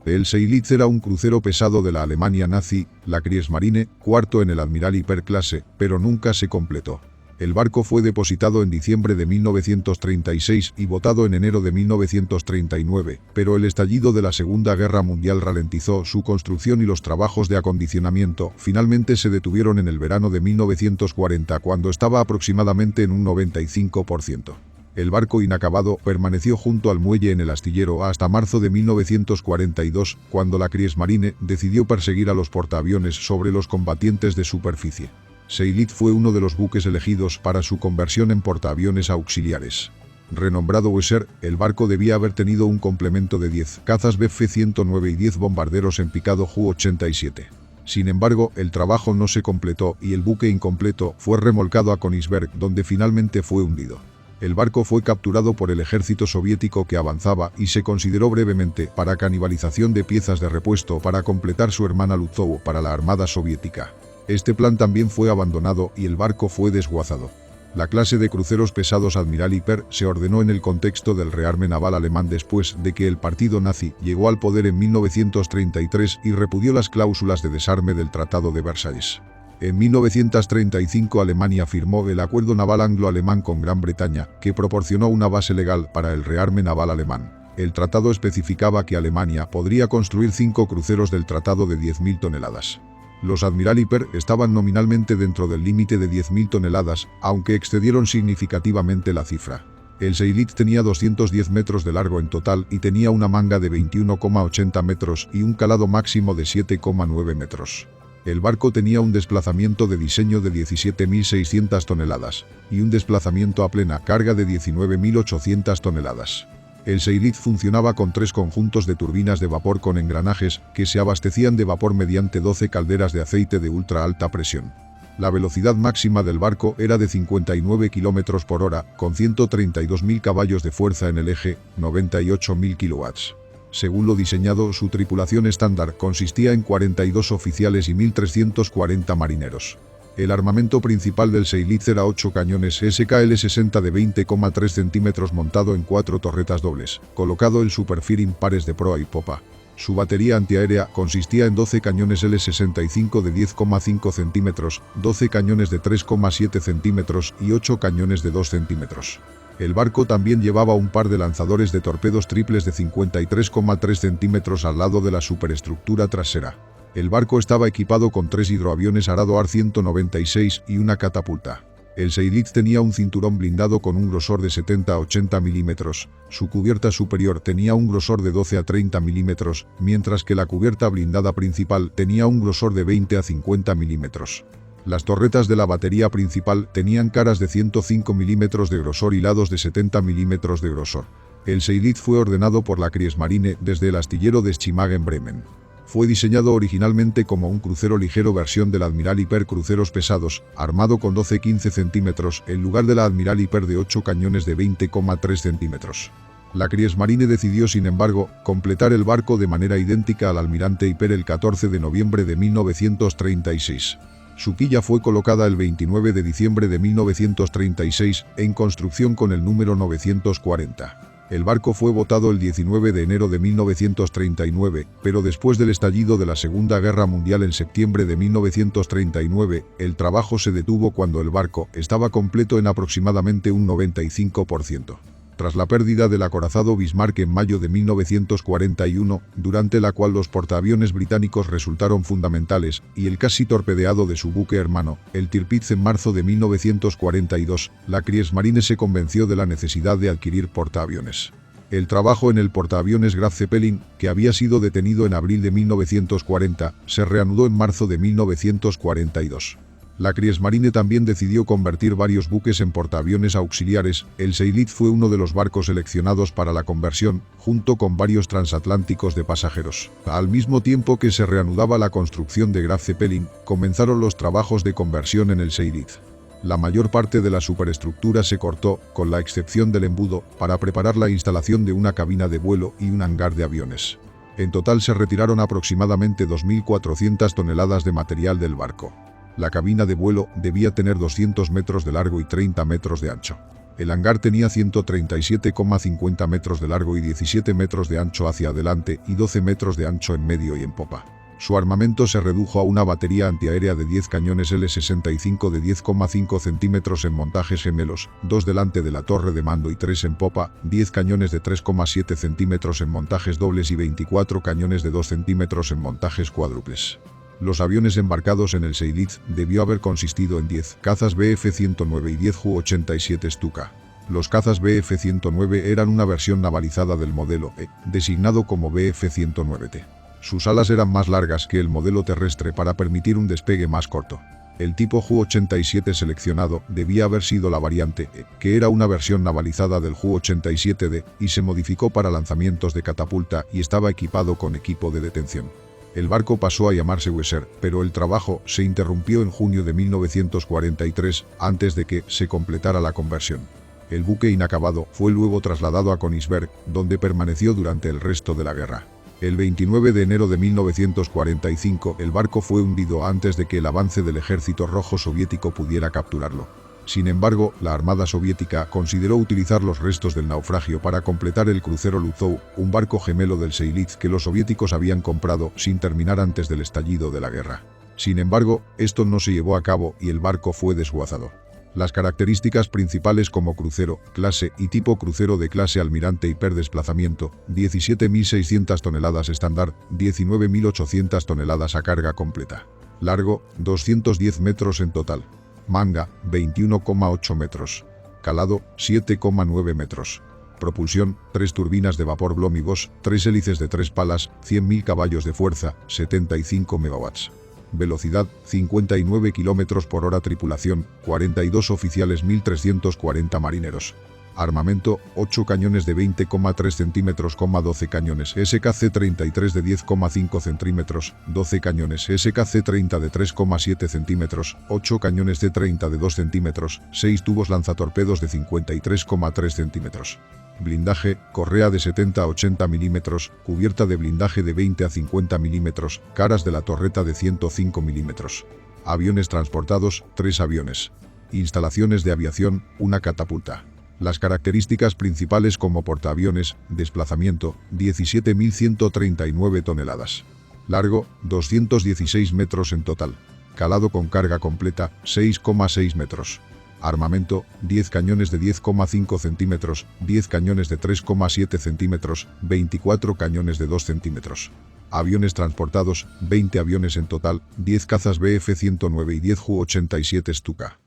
El Seydlitz era un crucero pesado de la Alemania nazi, la Kriegsmarine, cuarto en el Admiral Hyper clase, pero nunca se completó. El barco fue depositado en diciembre de 1936 y botado en enero de 1939, pero el estallido de la Segunda Guerra Mundial ralentizó su construcción y los trabajos de acondicionamiento finalmente se detuvieron en el verano de 1940 cuando estaba aproximadamente en un 95%. El barco inacabado permaneció junto al muelle en el astillero hasta marzo de 1942, cuando la Kriegsmarine decidió perseguir a los portaaviones sobre los combatientes de superficie. Seydlitz fue uno de los buques elegidos para su conversión en portaaviones auxiliares. Renombrado Weser, el barco debía haber tenido un complemento de 10 cazas Bf-109 y 10 bombarderos en picado Ju-87. Sin embargo, el trabajo no se completó y el buque incompleto fue remolcado a Königsberg, donde finalmente fue hundido. El barco fue capturado por el ejército soviético que avanzaba y se consideró brevemente para canibalización de piezas de repuesto para completar su hermana Lutzow para la Armada Soviética. Este plan también fue abandonado y el barco fue desguazado. La clase de cruceros pesados Admiral Hyper se ordenó en el contexto del rearme naval alemán después de que el partido nazi llegó al poder en 1933 y repudió las cláusulas de desarme del Tratado de Versalles. En 1935 Alemania firmó el Acuerdo Naval Anglo-Alemán con Gran Bretaña, que proporcionó una base legal para el rearme naval alemán. El tratado especificaba que Alemania podría construir 5 cruceros del tratado de 10.000 toneladas. Los Admiral Hyper estaban nominalmente dentro del límite de 10.000 toneladas, aunque excedieron significativamente la cifra. El Seydlitz tenía 210 metros de largo en total y tenía una manga de 21,80 metros y un calado máximo de 7,9 metros. El barco tenía un desplazamiento de diseño de 17.600 toneladas y un desplazamiento a plena carga de 19.800 toneladas. El Seydlitz funcionaba con 3 conjuntos de turbinas de vapor con engranajes que se abastecían de vapor mediante 12 calderas de aceite de ultra alta presión. La velocidad máxima del barco era de 59 km por hora, con 132.000 caballos de fuerza en el eje, 98.000 kW. Según lo diseñado, su tripulación estándar consistía en 42 oficiales y 1.340 marineros. El armamento principal del Seydlitz era 8 cañones SKL-60 de 20,3 centímetros montado en 4 torretas dobles, colocado en superfiring pares de proa y popa. Su batería antiaérea consistía en 12 cañones L-65 de 10,5 centímetros, 12 cañones de 3,7 centímetros y 8 cañones de 2 centímetros. El barco también llevaba un par de lanzadores de torpedos triples de 53,3 centímetros al lado de la superestructura trasera. El barco estaba equipado con 3 hidroaviones Arado AR-196 y una catapulta. El Seydlitz tenía un cinturón blindado con un grosor de 70 a 80 milímetros. Su cubierta superior tenía un grosor de 12 a 30 milímetros, mientras que la cubierta blindada principal tenía un grosor de 20 a 50 milímetros. Las torretas de la batería principal tenían caras de 105 milímetros de grosor y lados de 70 milímetros de grosor. El Seydlitz fue ordenado por la Kriegsmarine desde el astillero de Schimag en Bremen. Fue diseñado originalmente como un crucero ligero versión del Admiral Hyper cruceros pesados, armado con 12-15 centímetros, en lugar de la Admiral Hyper de 8 cañones de 20,3 centímetros. La Kriegsmarine decidió, sin embargo, completar el barco de manera idéntica al Almirante Hyper el 14 de noviembre de 1936. Su quilla fue colocada el 29 de diciembre de 1936, en construcción con el número 940. El barco fue botado el 19 de enero de 1939, pero después del estallido de la Segunda Guerra Mundial en septiembre de 1939, el trabajo se detuvo cuando el barco estaba completo en aproximadamente un 95%. Tras la pérdida del acorazado Bismarck en mayo de 1941, durante la cual los portaaviones británicos resultaron fundamentales, y el casi torpedeado de su buque hermano, el Tirpitz en marzo de 1942, la Kriegsmarine se convenció de la necesidad de adquirir portaaviones. El trabajo en el portaaviones Graf Zeppelin, que había sido detenido en abril de 1940, se reanudó en marzo de 1942. La Kriegsmarine también decidió convertir varios buques en portaaviones auxiliares. El Seydlitz fue uno de los barcos seleccionados para la conversión, junto con varios transatlánticos de pasajeros. Al mismo tiempo que se reanudaba la construcción de Graf Zeppelin, comenzaron los trabajos de conversión en el Seydlitz. La mayor parte de la superestructura se cortó, con la excepción del embudo, para preparar la instalación de una cabina de vuelo y un hangar de aviones. En total se retiraron aproximadamente 2.400 toneladas de material del barco. La cabina de vuelo debía tener 200 metros de largo y 30 metros de ancho. El hangar tenía 137,50 metros de largo y 17 metros de ancho hacia adelante y 12 metros de ancho en medio y en popa. Su armamento se redujo a una batería antiaérea de 10 cañones L-65 de 10,5 centímetros en montajes gemelos, 2 delante de la torre de mando y 3 en popa, 10 cañones de 3,7 centímetros en montajes dobles y 24 cañones de 2 centímetros en montajes cuádruples. Los aviones embarcados en el Seydlitz debió haber consistido en 10 cazas Bf-109 y 10 Ju-87 Stuka. Los cazas Bf-109 eran una versión navalizada del modelo E, designado como Bf-109T. Sus alas eran más largas que el modelo terrestre para permitir un despegue más corto. El tipo Ju-87 seleccionado debía haber sido la variante E, que era una versión navalizada del Ju-87D y se modificó para lanzamientos de catapulta y estaba equipado con equipo de detención. El barco pasó a llamarse Weser, pero el trabajo se interrumpió en junio de 1943 antes de que se completara la conversión. El buque inacabado fue luego trasladado a Königsberg, donde permaneció durante el resto de la guerra. El 29 de enero de 1945 el barco fue hundido antes de que el avance del ejército rojo soviético pudiera capturarlo. Sin embargo, la Armada soviética consideró utilizar los restos del naufragio para completar el crucero Luzov, un barco gemelo del Seydlitz que los soviéticos habían comprado sin terminar antes del estallido de la guerra. Sin embargo, esto no se llevó a cabo y el barco fue desguazado. Las características principales como crucero, clase y tipo crucero de clase almirante hiperdesplazamiento, 17.600 toneladas estándar, 19.800 toneladas a carga completa. Largo, 210 metros en total. Manga, 21,8 metros. Calado, 7,9 metros. Propulsión, 3 turbinas de vapor Blohm y Voss, 3 hélices de 3 palas, 100.000 caballos de fuerza, 75 megawatts. Velocidad, 59 km por hora. Tripulación, 42 oficiales, 1.340 marineros. Armamento, 8 cañones de 20,3 centímetros, 12 cañones SKC-33 de 10,5 centímetros, 12 cañones SKC-30 de 3,7 centímetros, 8 cañones C-30 de 2 centímetros, 6 tubos lanzatorpedos de 53,3 centímetros. Blindaje, correa de 70 a 80 milímetros, cubierta de blindaje de 20 a 50 milímetros, caras de la torreta de 105 milímetros. Aviones transportados, 3 aviones. Instalaciones de aviación, una catapulta. Las características principales como portaaviones, desplazamiento, 17.139 toneladas. Largo, 216 metros en total. Calado con carga completa, 6,6 metros. Armamento, 10 cañones de 10,5 centímetros, 10 cañones de 3,7 centímetros, 24 cañones de 2 centímetros. Aviones transportados, 20 aviones en total, 10 cazas Bf-109 y 10 Ju-87 Stuka.